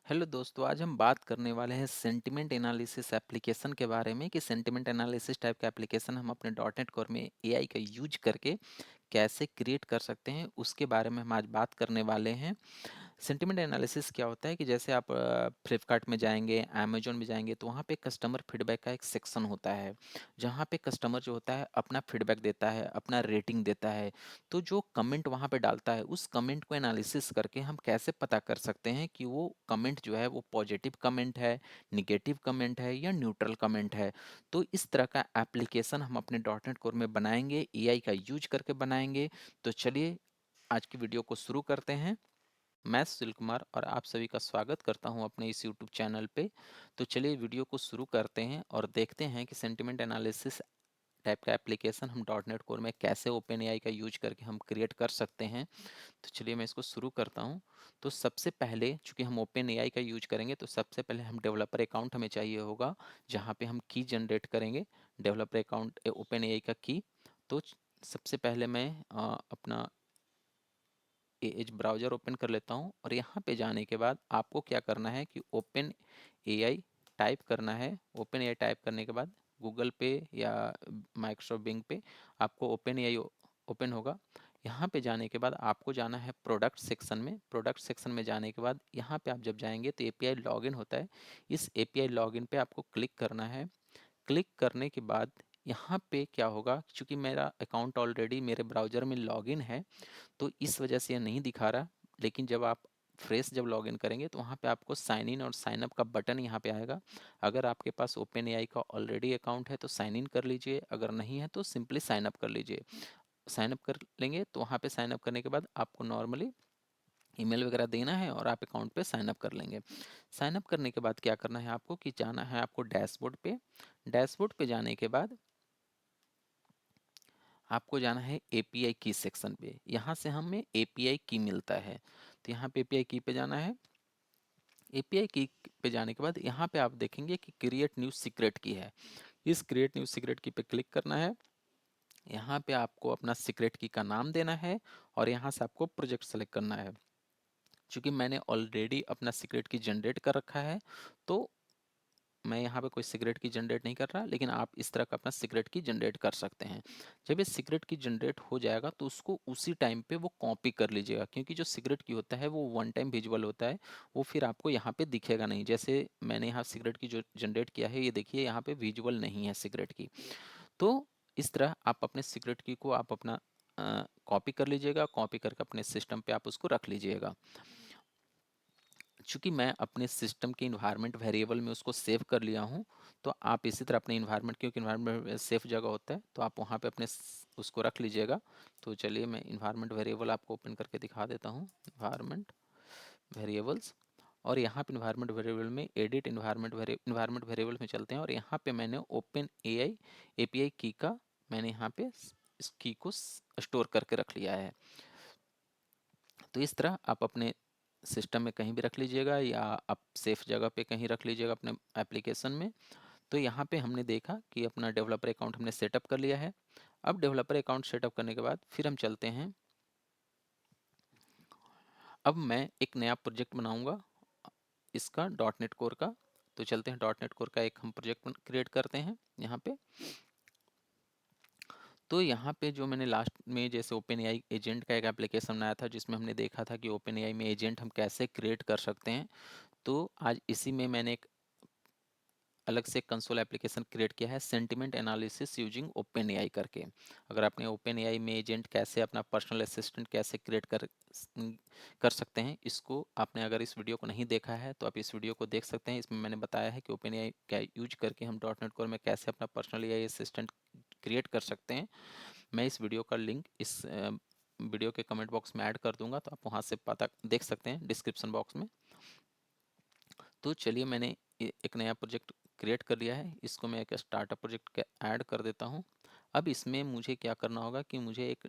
Hello दोस्तों, आज हम बात करने वाले हैं सेंटिमेंट एनालिसिस एप्लीकेशन के बारे में कि सेंटिमेंट एनालिसिस टाइप का एप्लीकेशन हम अपने डॉट नेट कोर में एआई का यूज करके कैसे क्रिएट कर सकते हैं, उसके बारे में हम आज बात करने वाले हैं। सेंटिमेंट एनालिसिस क्या होता है कि जैसे आप फ्लिपकार्ट में जाएंगे, अमेजोन में जाएंगे, तो वहाँ पे कस्टमर फीडबैक का एक सेक्शन होता है जहाँ पे कस्टमर जो होता है अपना फीडबैक देता है, अपना रेटिंग देता है। तो जो कमेंट वहाँ पे डालता है, उस कमेंट को एनालिसिस करके हम कैसे पता कर सकते हैं कि वो कमेंट जो है वो पॉजिटिव कमेंट है, निगेटिव कमेंट है या न्यूट्रल कमेंट है। तो इस तरह का एप्लीकेशन हम अपने डॉट नेट कोर में बनाएंगे, एआई का यूज करके बनाएंगे। तो चलिए आज की वीडियो को शुरू करते हैं। मैं सुशील कुमार और आप सभी का स्वागत करता हूं अपने इस यूट्यूब चैनल पे। तो चलिए वीडियो को शुरू करते हैं और देखते हैं कि सेंटिमेंट एनालिसिस टाइप का एप्लीकेशन हम डॉट नेट कोर में कैसे ओपन एआई का यूज करके हम क्रिएट कर सकते हैं। तो चलिए मैं इसको शुरू करता हूं। तो सबसे पहले चूंकि हम ओपन एआई का यूज करेंगे, तो सबसे पहले हम डेवलपर अकाउंट हमें चाहिए होगा, जहां पे हम की जनरेट करेंगे, डेवलपर अकाउंट ओपन एआई का की। तो सबसे पहले मैं अपना एज ब्राउज़र ओपन कर लेता हूँ और यहाँ पे जाने के बाद आपको क्या करना है कि ओपन एआई टाइप करना है। ओपन एआई टाइप करने के बाद गूगल पे या माइक्रोसॉफ्ट बिंग पे आपको ओपन एआई ओपन होगा। यहाँ पे जाने के बाद आपको जाना है प्रोडक्ट सेक्शन में। प्रोडक्ट सेक्शन में जाने के बाद यहाँ पे आप जब जाएंगे तो एपीआई लॉगिन होता है। इस एपीआई लॉगिन पे आपको क्लिक करना है। क्लिक करने के बाद यहाँ पे क्या होगा, क्योंकि मेरा अकाउंट ऑलरेडी मेरे ब्राउज़र में लॉगिन है तो इस वजह से ये नहीं दिखा रहा। लेकिन जब आप फ्रेश जब लॉगिन करेंगे तो वहाँ पे आपको साइन इन और साइन अप का बटन यहाँ पे आएगा। अगर आपके पास ओपन एआई का ऑलरेडी अकाउंट है तो साइन इन कर लीजिए, अगर नहीं है तो सिंपली साइन अप कर लीजिए। साइन अप कर लेंगे तो वहाँ पे साइन अप करने के बाद आपको नॉर्मली ईमेल वगैरह देना है और आप अकाउंट पे साइन अप कर लेंगे। साइन अप करने के बाद क्या करना है आपको कि जाना है आपको डैशबोर्ड पे। डैशबोर्ड पे जाने के बाद आपको जाना है एपीआई की सेक्शन पे। यहाँ से हमें एपीआई की मिलता है, तो यहाँ पे एपीआई की पे जाना है। एपीआई की पे जाने के बाद यहाँ पे आप देखेंगे कि क्रिएट न्यू सीक्रेट की है। इस क्रिएट न्यू सीक्रेट की पे क्लिक करना है। यहाँ पे आपको अपना सीक्रेट की का नाम देना है और यहाँ से आपको प्रोजेक्ट सेलेक्ट करना है। चूँकि मैंने ऑलरेडी अपना सीक्रेट की जनरेट कर रखा है, तो मैं यहाँ पे कोई सिगरेट की जनरेट नहीं कर रहा, लेकिन आप इस तरह का अपना सिगरेट की जनरेट कर सकते हैं। जब ये सिगरेट की जनरेट हो जाएगा तो उसको उसी टाइम पे वो कॉपी कर लीजिएगा, क्योंकि जो सिगरेट की होता है वो वन टाइम विजुअल होता है, वो फिर आपको यहाँ पे दिखेगा नहीं। जैसे मैंने यहाँ सिगरेट की जो जनरेट किया है, ये देखिए यहाँ पे विजुअल नहीं है सिगरेट की। तो इस तरह आप अपने सिगरेट की को आप अपना कॉपी कर लीजिएगा, कॉपी करके अपने सिस्टम पे आप उसको रख लीजिएगा। चूँकि मैं अपने सिस्टम के इन्वायरमेंट वेरिएबल में उसको सेव कर लिया हूँ, तो आप इसी तरह अपने इन्वायरमेंट, क्योंकि इन्वायरमेंट सेफ जगह होता है, तो आप वहाँ पे अपने उसको रख लीजिएगा। तो चलिए मैं इन्वायरमेंट वेरिएबल आपको ओपन करके दिखा देता हूँ। इन्वायरमेंट वेरिएबल्स, और यहाँ पे इन्वायरमेंट वेरिएबल में एडिट इन्वायरमेंट वेरिएबल में चलते हैं और यहाँ पे मैंने ओपन एआई एपीआई की का मैंने यहाँ पे इस की को स्टोर करके रख लिया है। तो इस तरह आप अपने सिस्टम में कहीं भी रख लीजिएगा या आप सेफ जगह पे कहीं रख लीजिएगा अपने एप्लीकेशन में। तो यहाँ पे हमने देखा कि अपना डेवलपर अकाउंट हमने सेटअप कर लिया है। अब डेवलपर अकाउंट सेटअप करने के बाद फिर हम चलते हैं। अब मैं एक नया प्रोजेक्ट बनाऊंगा इसका डॉट नेट कोर का। तो चलते हैं डॉट नेट कोर का एक हम प्रोजेक्ट क्रिएट करते हैं यहाँ पे। तो यहाँ पे जो मैंने लास्ट में जैसे ओपन एआई एजेंट का एक एप्लीकेशन बनाया था, जिसमें हमने देखा था कि ओपन एआई में एजेंट हम कैसे क्रिएट कर सकते हैं, तो आज इसी में मैंने एक अलग से कंसोल एप्लीकेशन क्रिएट किया है, sentiment analysis using open AI करके। अगर आपने ओपन एआई में एजेंट कैसे अपना पर्सनल असिस्टेंट कैसे क्रिएट कर सकते हैं, इसको आपने अगर इस वीडियो को नहीं देखा है तो आप इस वीडियो को देख सकते हैं। इसमें मैंने बताया है कि ओपन एआई का यूज करके हम डॉट नेट कोर में कैसे अपना पर्सनल एआई असिस्टेंट क्रिएट कर सकते हैं। मैं इस वीडियो का लिंक इस वीडियो के कमेंट बॉक्स में ऐड कर दूंगा, तो आप वहाँ से पता देख सकते हैं डिस्क्रिप्शन बॉक्स में। तो चलिए मैंने एक नया प्रोजेक्ट क्रिएट कर लिया है, इसको मैं एक स्टार्टअप प्रोजेक्ट ऐड कर देता हूँ। अब इसमें मुझे क्या करना होगा कि मुझे एक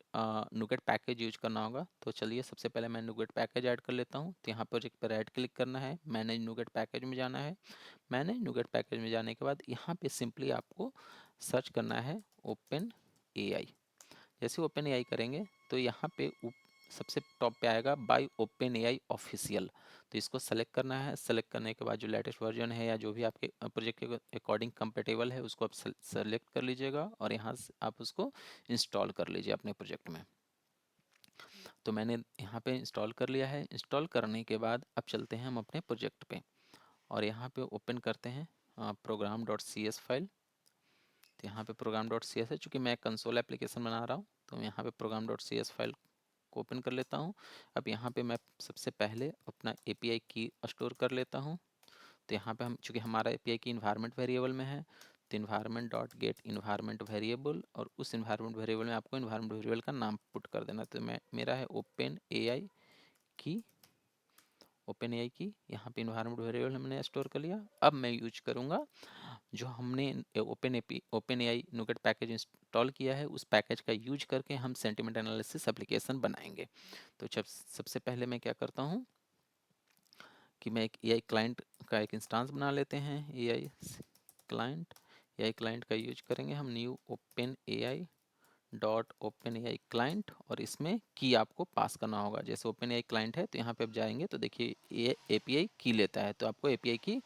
नुगेट पैकेज यूज करना होगा। तो चलिए सबसे पहले मैं नुगेट पैकेज ऐड कर लेता हूँ। तो यहाँ प्रोजेक्ट पर राइट क्लिक करना है, मैनेज नुगेट पैकेज में जाना है। मैनेज नुगेट पैकेज में जाने के बाद यहाँ पे सिंपली आपको सर्च करना है ओपन एआई। जैसे ओपन एआई करेंगे तो यहाँ पे सबसे टॉप पे आएगा बाय ओपन एआई ऑफिशियल। तो इसको सेलेक्ट करना है। सेलेक्ट करने के बाद जो लेटेस्ट वर्जन है या जो भी आपके प्रोजेक्ट के अकॉर्डिंग कंपेटेबल है उसको आप सेलेक्ट कर लीजिएगा और यहाँ से आप उसको इंस्टॉल कर लीजिए अपने प्रोजेक्ट में। तो मैंने यहाँ पे इंस्टॉल कर लिया है। इंस्टॉल करने के बाद अब चलते हैं हम अपने प्रोजेक्ट पे और यहाँ पे ओपन करते हैं program dot C S file. तो यहाँ पे प्रोग्राम डॉट सी एस है, चूँकि मैं कंसोल एप्लीकेशन बना रहा हूँ तो मैं यहाँ पे program dot C S file को ओपन कर लेता हूँ। अब यहाँ पे मैं सबसे पहले अपना एपीआई की स्टोर कर लेता हूँ। तो यहाँ पे हम चूँकि हमारा एपीआई की इन्वायरमेंट वेरिएबल में है तो environment dot gate environment variable, और उस इन्वायरमेंट वेरिएबल में आपको इन्वायरमेंट वेरिएबल का नाम पुट कर देना। तो मैं मेरा है ओपन एआई की, ओपन एआई की यहाँ पे इन्वायरमेंट वेरिएबल हमने स्टोर कर लिया। अब मैं यूज करूँगा जो हमने ओपन एआई नुगेट पैकेज इंस्टॉल किया है, उस पैकेज का यूज करके हम सेंटिमेंट एनालिसिस एप्लीकेशन बनाएंगे। तो जब सबसे पहले मैं क्या करता हूँ कि मैं एक एआई क्लाइंट का एक इंस्टांस बना लेते हैं। एआई क्लाइंट का यूज करेंगे हम, new open AI dot open AI client, और इसमें की आपको पास करना होगा। जैसे ओपन एआई क्लाइंट है तो यहाँ पे आप जाएंगे तो देखिए ये एपीआई की लेता है, तो आपको एपीआई की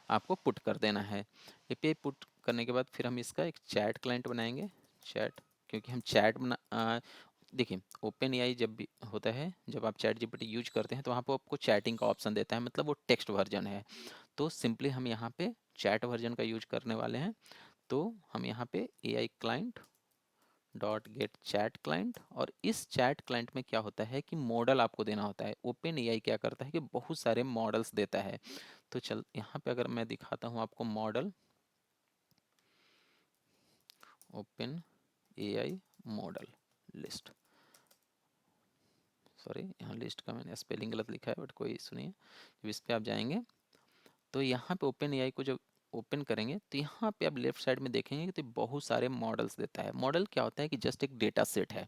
आपको पुट कर देना है। एपीआई पुट करने के बाद फिर हम इसका एक चैट क्लाइंट बनाएंगे। चैट, क्योंकि हम चैट देखिए ओपन एआई जब भी होता है, जब आप चैट जीपीटी यूज करते हैं तो वहाँ पर आपको चैटिंग का ऑप्शन देता है, मतलब वो टेक्स्ट वर्जन है। तो सिंपली हम यहाँ पे चैट वर्जन का यूज करने वाले हैं। तो हम यहाँ पे AI client dot gate chat client, और इस चैट क्लाइंट में क्या होता है कि मॉडल आपको देना होता है। ओपन एआई क्या करता है कि बहुत सारे मॉडल्स देता है। तो चल यहाँ पे अगर मैं दिखाता हूँ आपको model, open AI model list, sorry यहाँ लिस्ट का मैंने स्पेलिंग गलत लिखा है बट कोई इशू नहीं है। जब इस पर आप जाएंगे तो यहाँ पे ओपन एआई को जब ओपन करेंगे तो यहाँ पे आप लेफ्ट साइड में देखेंगे तो बहुत सारे मॉडल्स देता है। मॉडल क्या होता है कि जस्ट एक डेटा सेट है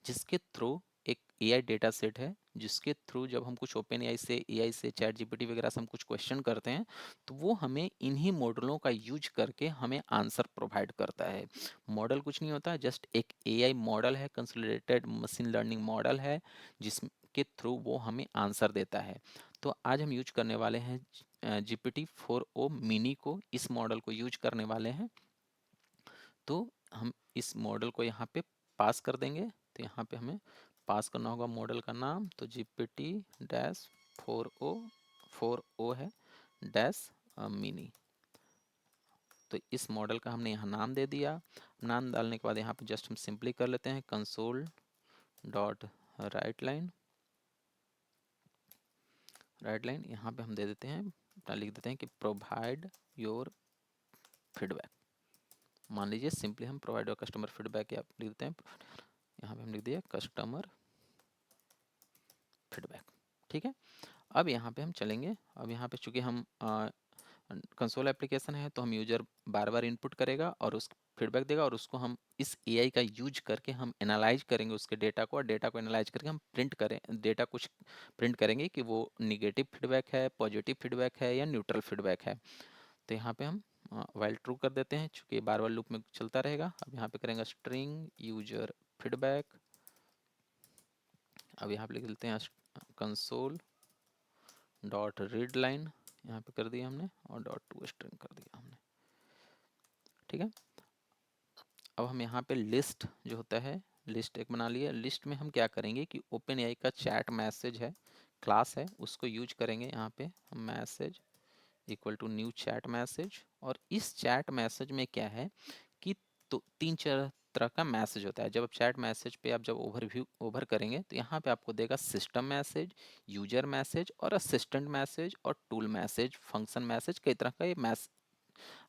जिसके थ्रू, एक एआई डेटा सेट है जिसके थ्रू जब हम कुछ ओपन एआई से चैट जीपीटी वगैरह से हम कुछ क्वेश्चन करते हैं तो वो हमें इन्हीं मॉडलों का यूज करके हमें आंसर प्रोवाइड करता है। मॉडल कुछ नहीं होता, जस्ट एक एआई मॉडल है, कंसोलिडेटेड मशीन लर्निंग मॉडल है जिसके थ्रू वो हमें आंसर देता है। तो आज हम यूज करने वाले हैं GPT-4o मिनी को, इस मॉडल को यूज करने वाले हैं। तो हम इस मॉडल को यहाँ पे पास कर देंगे। तो यहाँ पे हमें पास करना होगा मॉडल का नाम, तो GPT-4o है डैश मिनी। तो इस मॉडल का हमने यहाँ नाम दे दिया। नाम डालने के बाद यहाँ पे जस्ट हम सिंपली कर लेते हैं कंसोल डॉट राइट लाइन, यहाँ पे हम दे देते हैं, लिख देते हैं कि प्रोवाइड योर फीडबैक। मान लीजिए सिंपली हम प्रोवाइड योर कस्टमर फीडबैक या लिख देते हैं, यहाँ पे हम लिख दिया कस्टमर फीडबैक। ठीक है, अब यहाँ पे हम चलेंगे। अब यहाँ पे चूंकि हम कंसोल एप्लीकेशन है तो हम यूजर बार बार इनपुट करेगा और उस फीडबैक देगा, और उसको हम इस एआई का यूज करके हम एनालाइज करेंगे उसके डेटा को, और डेटा को एनालाइज करके हम प्रिंट करें, डेटा कुछ प्रिंट करेंगे कि वो निगेटिव फीडबैक है, पॉजिटिव फीडबैक है या न्यूट्रल फीडबैक है। तो यहाँ पे हम वाइल ट्रू कर देते हैं, चूँकि बार बार लूप में चलता रहेगा। अब यहाँ पे करेंगे स्ट्रिंग यूजर फीडबैक। अब यहाँ पे लिख देते हैं कंसोल डॉट रीड लाइन, यहाँ पे कर दिया हमने, और डॉट टू स्ट्रिंग कर दिया हमने। ठीक है, अब हम यहाँ पे लिस्ट जो होता है, लिस्ट एक बना लिया। लिस्ट में हम क्या करेंगे कि ओपन एआई का चैट मैसेज है, क्लास है, उसको यूज करेंगे। यहाँ पे हम message equal to new chat message, और इस चैट मैसेज में क्या है कि तो तीन चार तरह का मैसेज होता है। जब आप चैट मैसेज पे आप जब ओवर करेंगे तो यहाँ पे आपको देगा सिस्टम मैसेज, यूजर मैसेज और असिस्टेंट मैसेज और टूल मैसेज, फंक्शन मैसेज, कई तरह का ये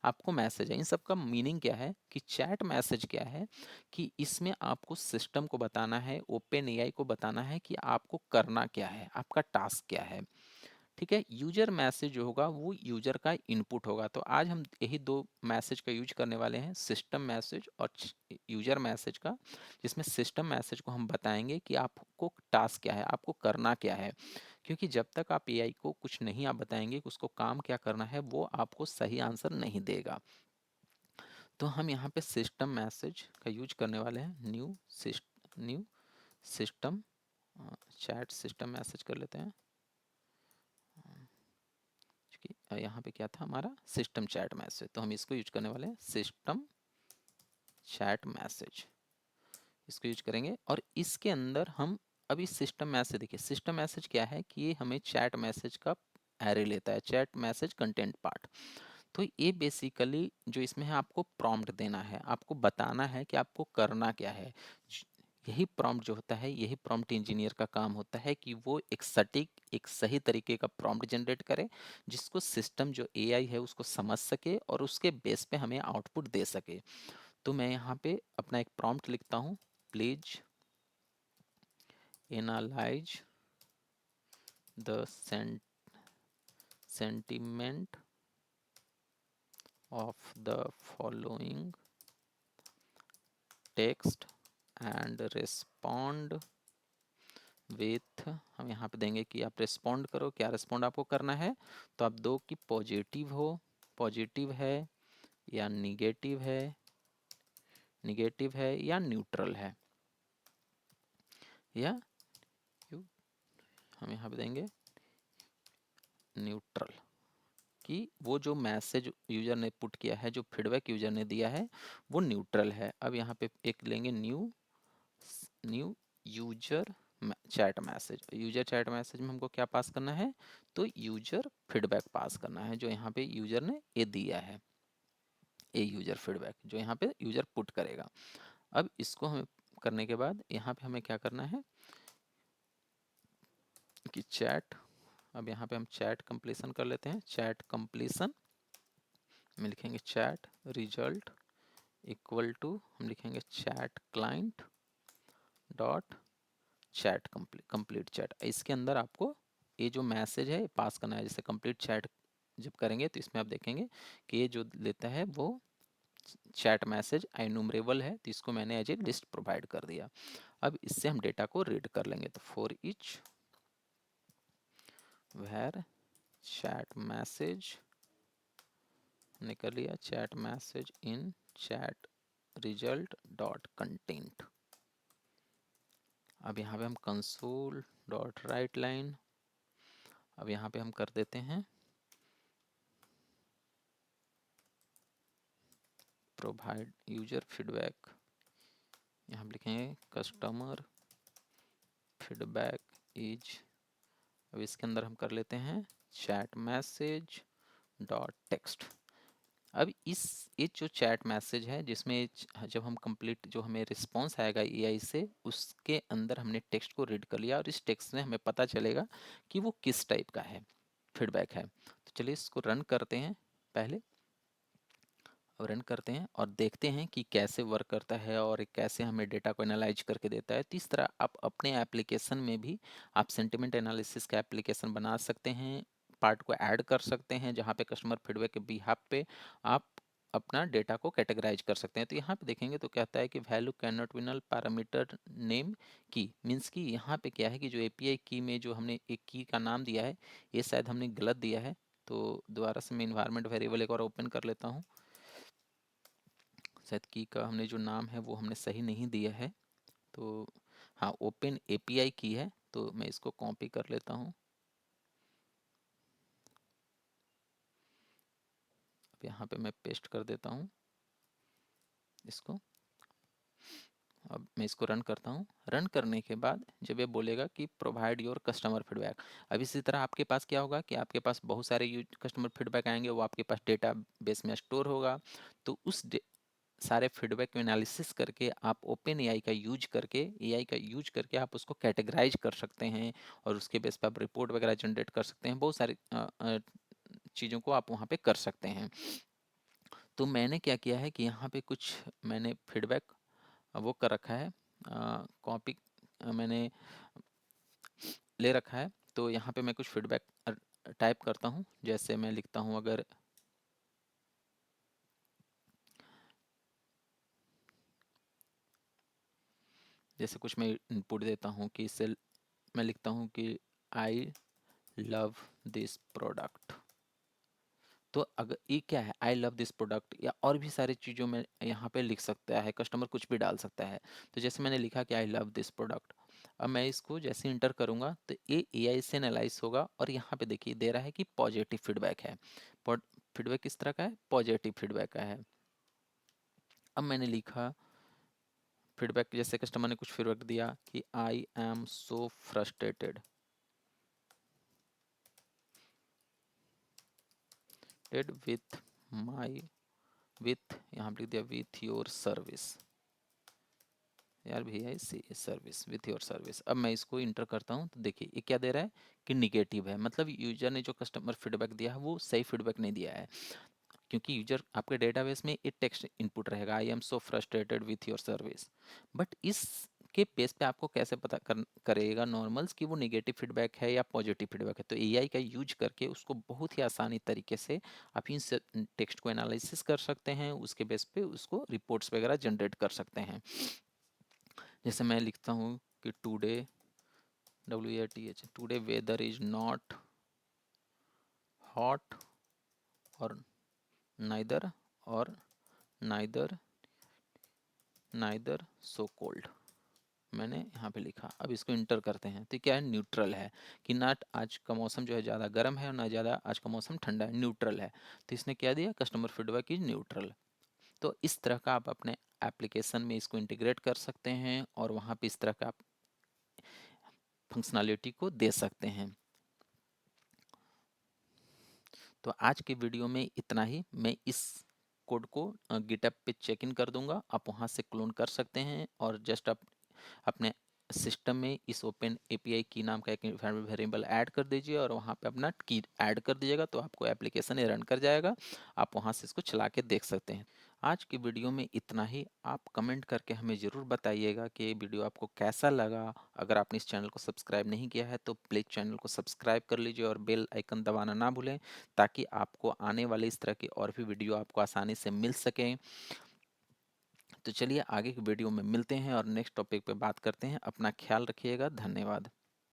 आपको मैसेज है। इन सब का मीनिंग क्या है कि चैट मैसेज क्या है कि इसमें आपको सिस्टम को बताना है, ओपन एआई को बताना है कि आपको करना क्या है, आपका टास्क क्या है। ठीक है, यूजर मैसेज जो होगा वो यूजर का इनपुट होगा। तो आज हम यही दो मैसेज का यूज करने वाले हैं, सिस्टम मैसेज और यूजर मैसेज का, जिसमें सिस्टम मैसेज को हम बताएंगे कि आपको टास्क क्या है, आपको करना क्या है। क्योंकि जब तक आप एआई को कुछ नहीं आप बताएंगे कि उसको काम क्या करना है, वो आपको सही आंसर नहीं देगा। तो हम यहाँ पे सिस्टम मैसेज का यूज करने वाले हैं, new system chat system message कर लेते हैं, क्योंकि यहाँ पे क्या था हमारा सिस्टम चैट मैसेज, तो हम इसको यूज करने वाले हैं, सिस्टम चैट मैसेज, इसको यूज करेंगे। और इसके अंदर हम अभी सिस्टम मैसेज, देखिए सिस्टम मैसेज क्या है कि ये हमें चैट मैसेज का एरे लेता है, चैट मैसेज कंटेंट पार्ट। तो ये बेसिकली जो इसमें है, आपको प्रॉम्प्ट देना है, आपको बताना है कि आपको करना क्या है। यही प्रॉम्प्ट जो होता है, यही प्रॉम्प्ट इंजीनियर का काम होता है कि वो एक सटीक, एक सही तरीके का प्रॉम्प्ट जनरेट करे, जिसको सिस्टम जो एआई है उसको समझ सके और उसके बेस पे हमें आउटपुट दे सके। तो मैं यहाँ पे अपना एक प्रॉम्प्ट लिखता हूँ, please analyse the sentiment of the following text and respond with, हम यहाँ पे देंगे कि आप रिस्पॉन्ड करो, क्या रिस्पॉन्ड आपको करना है, तो आप दो कि पॉजिटिव हो, पॉजिटिव है या निगेटिव है या न्यूट्रल है, या हम यहाँ पे देंगे न्यूट्रल, कि वो जो मैसेज यूजर ने पुट किया है, जो फीडबैक यूजर ने दिया है वो न्यूट्रल है। अब यहाँ पे एक लेंगे new user chat message, user chat message में हमको क्या पास करना है, तो यूजर फीडबैक पास करना है, जो यहाँ पे यूजर ने ये दिया है, ये यूजर फीडबैक जो यहाँ पे यूजर पुट करेगा। अब इसको हमें करने के बाद यहाँ पे हमें क्या करना है कि चैट, अब यहाँ पे हम चैट कंप्लीशन कर लेते हैं, चैट कंप्लीशन में लिखेंगे चैट रिजल्ट इक्वल टू, हम लिखेंगे chat client dot chat complete chat. इसके अंदर आपको ये जो मैसेज है पास करना है, जैसे कंप्लीट चैट जब करेंगे तो इसमें आप देखेंगे कि ये जो लेता है वो चैट मैसेज एनुमरेबल है, तो इसको मैंने एज ए लिस्ट प्रोवाइड कर दिया। अब इससे हम डेटा को रीड कर लेंगे, तो for each var chat message, हमने कर लिया chat message in chat result dot content. अब यहाँ पे हम कंसोल डॉट राइट लाइन, अब यहाँ पे हम कर देते हैं प्रोवाइड यूजर फीडबैक, यहाँ हम लिखेंगे कस्टमर फीडबैक इज, अब इसके अंदर हम कर लेते हैं चैट मैसेज डॉट टेक्स्ट। अब इस ये जो चैट मैसेज है जिसमें जब हम कंप्लीट जो हमें रिस्पॉन्स आएगा एआई से, उसके अंदर हमने टेक्स्ट को रीड कर लिया और इस टेक्स्ट में हमें पता चलेगा कि वो किस टाइप का है, फीडबैक है। तो चलिए इसको रन करते हैं पहले, रन करते हैं और देखते हैं कि कैसे वर्क करता है और कैसे हमें डेटा को एनालाइज करके देता है। तो इस तरह आप अपने एप्लीकेशन में भी आप सेंटिमेंट एनालिसिस का एप्लीकेशन बना सकते हैं, पार्ट को ऐड कर सकते हैं जहाँ पे कस्टमर फीडबैक के बिहाफ पे आप अपना डेटा को कैटेगराइज कर सकते हैं। तो यहाँ पे देखेंगे तो कहता है कि value can not be null parameter name key, means कि यहाँ पे क्या है कि जो एपीआई की में जो हमने एक की का नाम दिया है ये शायद हमने गलत दिया है। तो दोबारा से मैं इन्वायरमेंट वेरिएबल एक बार ओपन कर लेता हूँ, शायद की का हमने जो नाम है वो हमने सही नहीं दिया है। तो हाँ, ओपन एपीआई की है, तो मैं इसको कॉपी कर लेता हूँ, अब यहाँ पे मैं पेस्ट कर देता हूँ इसको। अब मैं इसको रन करता हूँ, रन करने के बाद जब ये बोलेगा कि प्रोवाइड योर कस्टमर फीडबैक, अब इसी तरह आपके पास क्या होगा कि आपके पास बहुत सारे कस्टमर फीडबैक आएंगे, वो आपके पास डेटा बेस में स्टोर होगा। तो उस सारे फीडबैक को एनालिसिस करके आप ओपन एआई का यूज करके, एआई का यूज करके आप उसको कैटेगराइज कर सकते हैं और उसके बेस पर आप रिपोर्ट वगैरह जनरेट कर सकते हैं, बहुत सारी चीज़ों को आप वहाँ पे कर सकते हैं। तो मैंने क्या किया है कि यहाँ पे कुछ मैंने फीडबैक वो कर रखा है, कॉपी मैंने ले रखा है। तो यहाँ पे मैं कुछ फीडबैक टाइप करता हूँ, जैसे मैं लिखता हूँ अगर जैसे कुछ मैं इनपुट देता हूँ कि इससे मैं लिखता हूँ कि आई लव दिस प्रोडक्ट, तो अगर ये क्या है आई लव दिस प्रोडक्ट, या और भी सारी चीज़ों में यहाँ पे लिख सकता है, कस्टमर कुछ भी डाल सकता है। तो जैसे मैंने लिखा कि आई लव दिस प्रोडक्ट, अब मैं इसको जैसे इंटर करूँगा तो ये एआई से एनालाइज होगा और यहाँ पे देखिए दे रहा है कि पॉजिटिव फीडबैक है। फीडबैक किस तरह का है? पॉजिटिव फीडबैक का है। अब मैंने लिखा फीडबैक, जैसे कस्टमर ने कुछ फीडबैक दिया कि I am so frustrated with my with, यहाँ पे लिख दिया विथ योर सर्विस, यार भैया सी सर्विस, विथ योर सर्विस। अब मैं इसको इंटर करता हूँ तो देखिए ये क्या दे रहा है कि निगेटिव है, मतलब यूजर ने जो कस्टमर फीडबैक दिया है वो सही फीडबैक नहीं दिया है, क्योंकि यूजर आपके डेटाबेस में एक टेक्स्ट इनपुट रहेगा I am so frustrated with your service, but इस के बेस पे आपको कैसे पता करेगा नॉर्मल्स कि वो नेगेटिव फीडबैक है या पॉजिटिव फीडबैक है? तो एआई का यूज करके उसको बहुत ही आसानी तरीके से आप इन टेक्स्ट को एनालिसिस कर सकते हैं, उसके बेस पे उसको रिपोर्ट्स वगैरह जनरेट कर सकते हैं। जैसे मैं लिखता हूँ कि today, WATH, today weather is not hot और नाइदर और नाइदर नाइदर सो कोल्ड, मैंने यहाँ पे लिखा। अब इसको इंटर करते हैं तो क्या है, न्यूट्रल है, कि ना आज का मौसम जो है ज़्यादा गर्म है और ना ज़्यादा आज का मौसम ठंडा है, न्यूट्रल है। तो इसने क्या दिया, कस्टमर फीडबैक इज न्यूट्रल। तो इस तरह का आप अपने एप्लीकेशन में इसको इंटीग्रेट कर सकते हैं और वहाँ पे इस तरह का आप फंक्शनैलिटी को दे सकते हैं। तो आज के वीडियो में इतना ही। मैं इस कोड को गिटअप पे चेक इन कर दूंगा, आप वहाँ से क्लोन कर सकते हैं और जस्ट आप अपने सिस्टम में इस ओपन एपीआई की नाम का एक वेरिएबल ऐड कर दीजिए और वहाँ पे अपना की ऐड कर दीजिएगा, तो आपको एप्लीकेशन ये रन कर जाएगा, आप वहाँ से इसको चला के देख सकते हैं। आज की वीडियो में इतना ही। आप कमेंट करके हमें ज़रूर बताइएगा कि ये वीडियो आपको कैसा लगा। अगर आपने इस चैनल को सब्सक्राइब नहीं किया है तो प्लीज़ चैनल को सब्सक्राइब कर लीजिए और बेल आइकन दबाना ना भूलें, ताकि आपको आने वाले इस तरह की और भी वीडियो आपको आसानी से मिल सकें। तो चलिए आगे की वीडियो में मिलते हैं और नेक्स्ट टॉपिक पे बात करते हैं। अपना ख्याल रखिएगा। धन्यवाद।